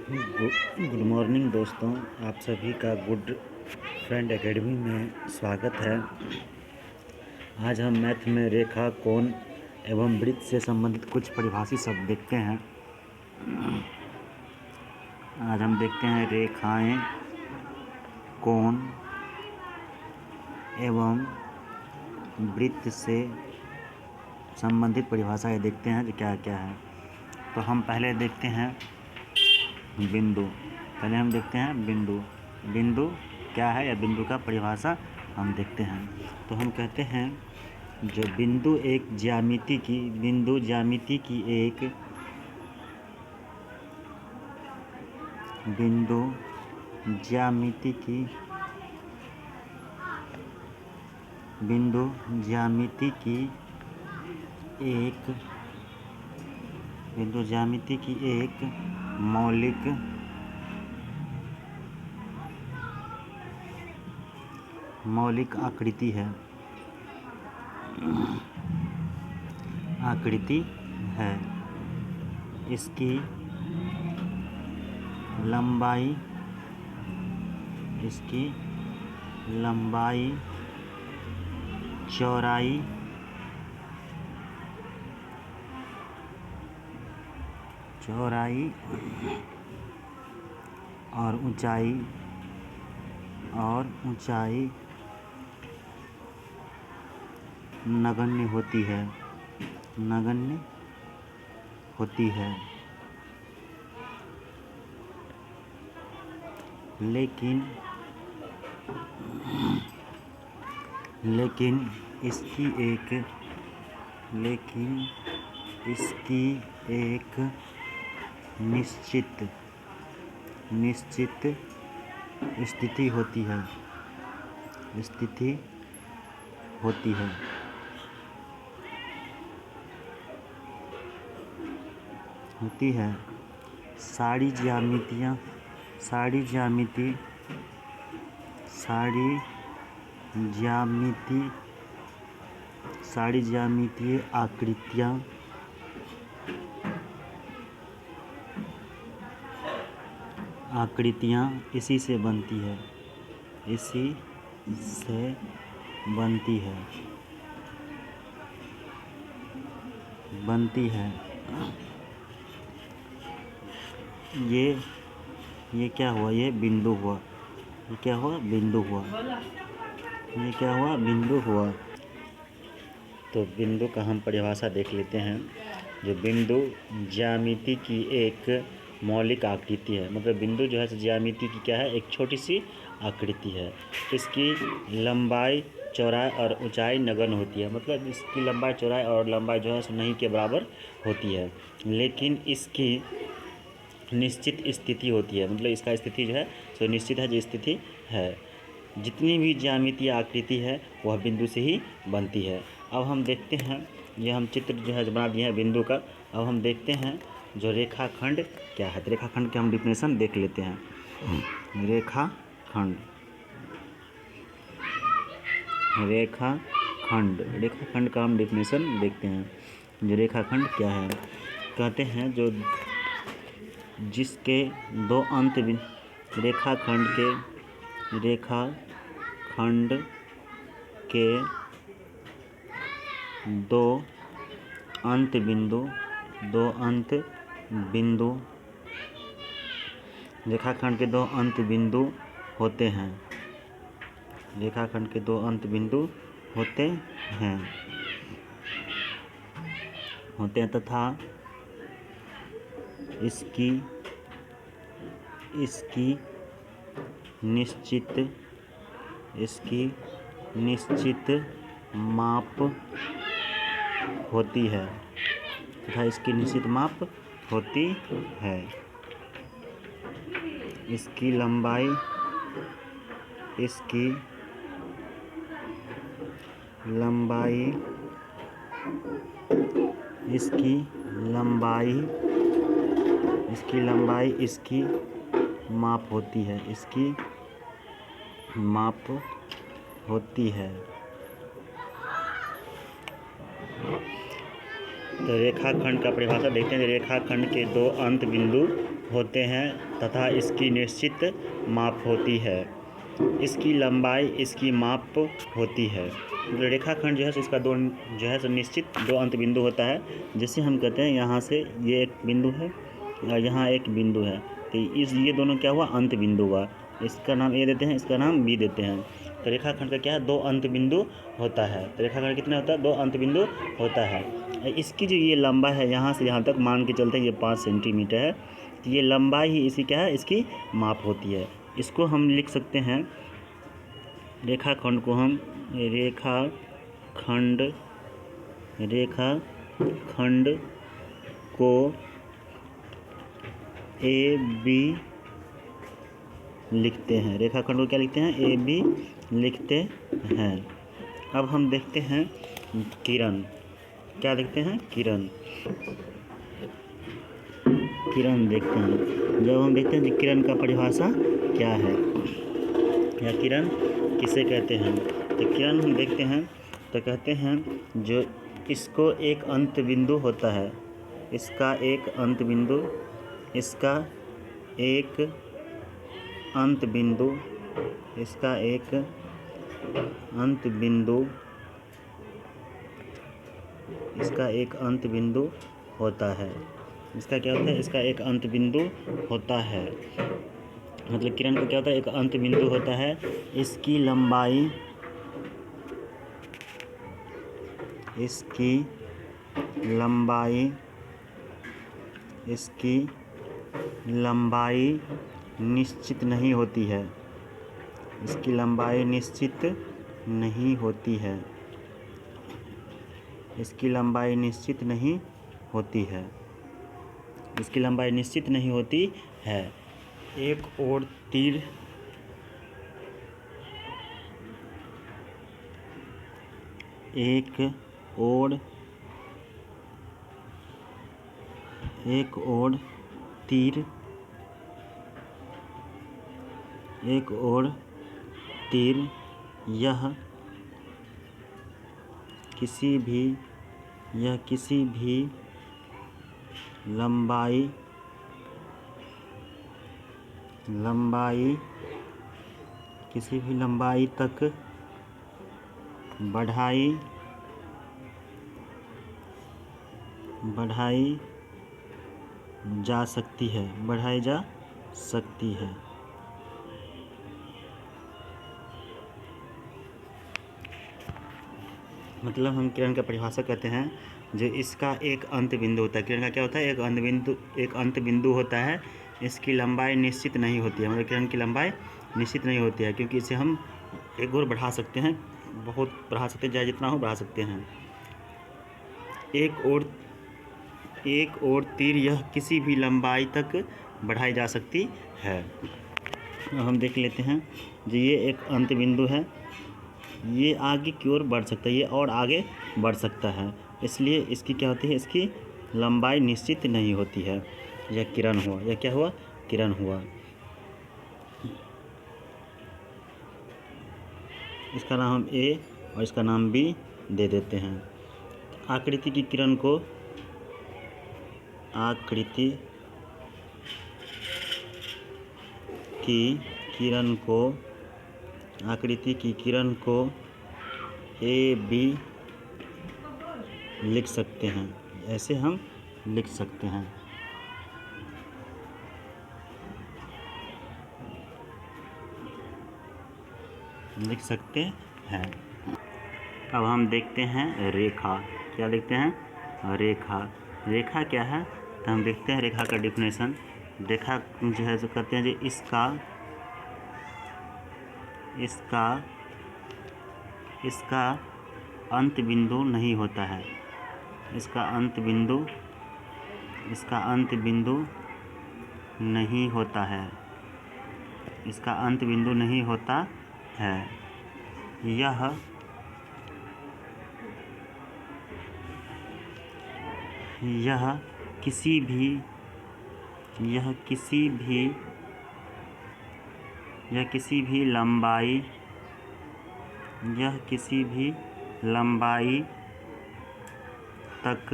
Good morning दोस्तों, आप सभी का गुड फ्रेंड एकेडमी में स्वागत है। आज हम मैथ में रेखा, कोण एवं वृत्त से संबंधित कुछ परिभाषित शब्द देखते हैं। आज हम देखते हैं रेखाएं, कोण एवं वृत्त से संबंधित परिभाषाएं देखते हैं जो क्या क्या है। तो हम पहले देखते हैं बिंदु। पहले हम देखते हैं बिंदु। बिंदु क्या है या बिंदु का परिभाषा हम देखते हैं। तो हम कहते हैं जो बिंदु एक ज्यामिति की एक बिंदु ज्यामिति की एक मौलिक आकृति है। इसकी लंबाई चौड़ाई और ऊंचाई नगण्य होती है। लेकिन इसकी एक निश्चित स्थिति होती है। सारी ज्यामितीय आकृतियाँ इसी से बनती है। ये क्या हुआ? ये बिंदु हुआ। ये क्या हुआ? बिंदु हुआ। तो बिंदु का हम परिभाषा देख लेते हैं। जो बिंदु ज्यामिति की एक मौलिक आकृति है, मतलब बिंदु जो है ज्यामिति की क्या है? एक छोटी सी आकृति है। इसकी लंबाई, चौड़ाई और ऊंचाई नगण्य होती है, मतलब इसकी लंबाई, चौड़ाई और लंबाई जो है नहीं के बराबर होती है। लेकिन इसकी निश्चित स्थिति होती है, मतलब इसका स्थिति जो है सो निश्चित है, जो स्थिति है। जितनी भी ज्यामितीय आकृति है वह बिंदु से ही बनती है। अब हम देखते हैं, ये हम चित्र जो है बना दिए हैं बिंदु का। अब हम देखते हैं जो रेखाखंड क्या है। तो रेखाखंड के हम डिफिनेशन देख लेते हैं। रेखाखंड का हम डिफिनेशन देखते हैं। जो रेखाखंड क्या है, कहते हैं जो जिसके दो अंत रेखाखंड के दो अंत बिंदु रेखाखंड के दो अंत बिंदु होते हैं। तथा इसकी निश्चित माप होती है। इसकी लंबाई इसकी माप होती है। तो रेखाखंड का परिभाषा देखते हैं। रेखाखंड के दो अंत बिंदु होते हैं तथा इसकी निश्चित माप होती है। इसकी लंबाई इसकी माप होती है। रेखाखंड जो है इसका दो जो है निश्चित दो अंत बिंदु होता है। जैसे हम कहते हैं यहाँ से ये एक बिंदु है और यहाँ एक बिंदु है, तो ये दोनों क्या हुआ, अंत बिंदु हुआ। इसका नाम ए देते हैं, इसका नाम बी देते हैं। तो रेखाखंड का क्या है, दो अंत बिंदु होता है। तो रेखाखंड कितना होता है, दो अंत बिंदु होता है। इसकी जो ये लंबाई है यहाँ से यहाँ तक मान के चलते हैं ये 5 सेंटीमीटर है। तो ये लंबाई ही इसी क्या है, इसकी माप होती है। इसको हम लिख सकते हैं, रेखाखंड को हम रेखाखंड को ए बी लिखते हैं। रेखाखंड को क्या लिखते हैं, ए बी लिखते हैं। अब हम देखते हैं किरण, क्या देखते हैं, किरण देखते हैं। जब हम देखते हैं कि किरण का परिभाषा क्या है या किरण किसे कहते हैं, तो किरण हम देखते हैं तो कहते हैं जो इसको एक अंत बिंदु होता है, इसका एक अंत बिंदु, इसका एक अंत बिंदु, इसका एक अंत बिंदु, इसका एक अंत बिंदु होता है। इसका क्या होता है, इसका एक अंत बिंदु होता है। मतलब किरण का क्या होता है, एक अंत बिंदु होता है। इसकी लंबाई निश्चित नहीं होती है। इसकी लंबाई निश्चित नहीं होती है। इसकी लंबाई निश्चित नहीं होती है। इसकी लंबाई निश्चित नहीं होती है। एक और तीर यह किसी भी लंबाई तक बढ़ाई जा सकती है। मतलब हम किरण का परिभाषा कहते हैं, जो इसका एक अंत बिंदु होता है। किरण का क्या होता है, एक अंत बिंदु होता है। इसकी लंबाई निश्चित नहीं होती है। मतलब किरण की लंबाई निश्चित नहीं होती है, क्योंकि इसे हम एक और बढ़ा सकते हैं, बहुत बढ़ा सकते हैं, चाहे जितना हो बढ़ा सकते हैं। एक और तीर यह किसी भी लंबाई तक बढ़ाई जा सकती है। हम देख लेते हैं, जो ये एक अंत बिंदु है, ये आगे की ओर बढ़ सकता है, ये और आगे बढ़ सकता है। इसलिए इसकी क्या होती है, इसकी लंबाई निश्चित नहीं होती है। यह किरण हुआ, यह क्या हुआ, किरण हुआ। इसका नाम हम ए और इसका नाम बी दे देते हैं। आकृति की किरण को ए बी लिख सकते हैं। ऐसे हम लिख सकते हैं। अब हम देखते हैं रेखा, क्या देखते हैं, रेखा क्या है, तो हम देखते हैं रेखा का डिफिनेशन। रेखा जो है जो कहते हैं, जो इसका अंत बिंदु नहीं होता है। इसका अंत बिंदु नहीं होता है। इसका अंत बिंदु नहीं होता है। यह किसी भी लंबाई तक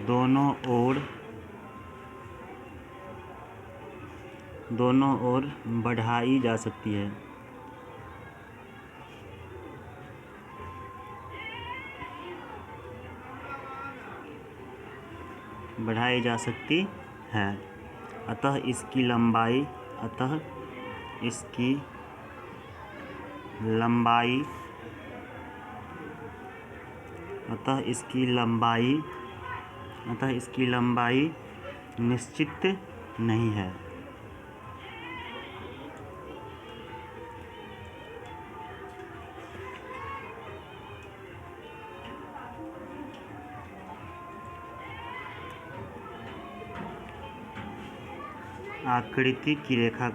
दोनों ओर बढ़ाई जा सकती है। बढ़ाई जा सकती है। अतः इसकी लंबाई निश्चित नहीं है। आकृति की रेखा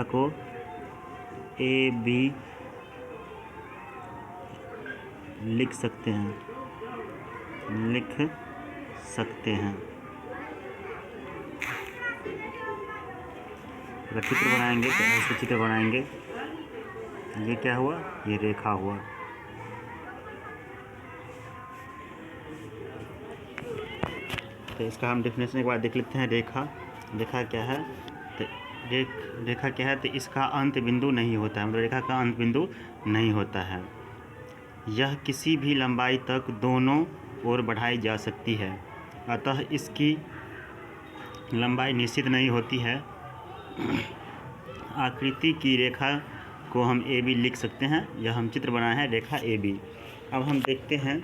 को ए बी लिख सकते हैं। अगर चित्र बनाएंगे तो ऐसे चित्र बनाएंगे। ये क्या हुआ? ये रेखा हुआ। तो इसका हम डेफिनेशन एक बार देख लेते हैं। रेखा क्या है? तो रेखा क्या है? तो इसका अंत बिंदु नहीं होता है, मतलब रेखा का अंत बिंदु नहीं होता है। यह किसी भी लंबाई तक दोनों ओर बढ़ाई जा सकती है। अतः इसकी लंबाई निश्चित नहीं होती है। आकृति की रेखा को हम ए बी लिख सकते हैं। यह हम चित्र बनाए हैं, रेखा ए बी। अब हम देखते हैं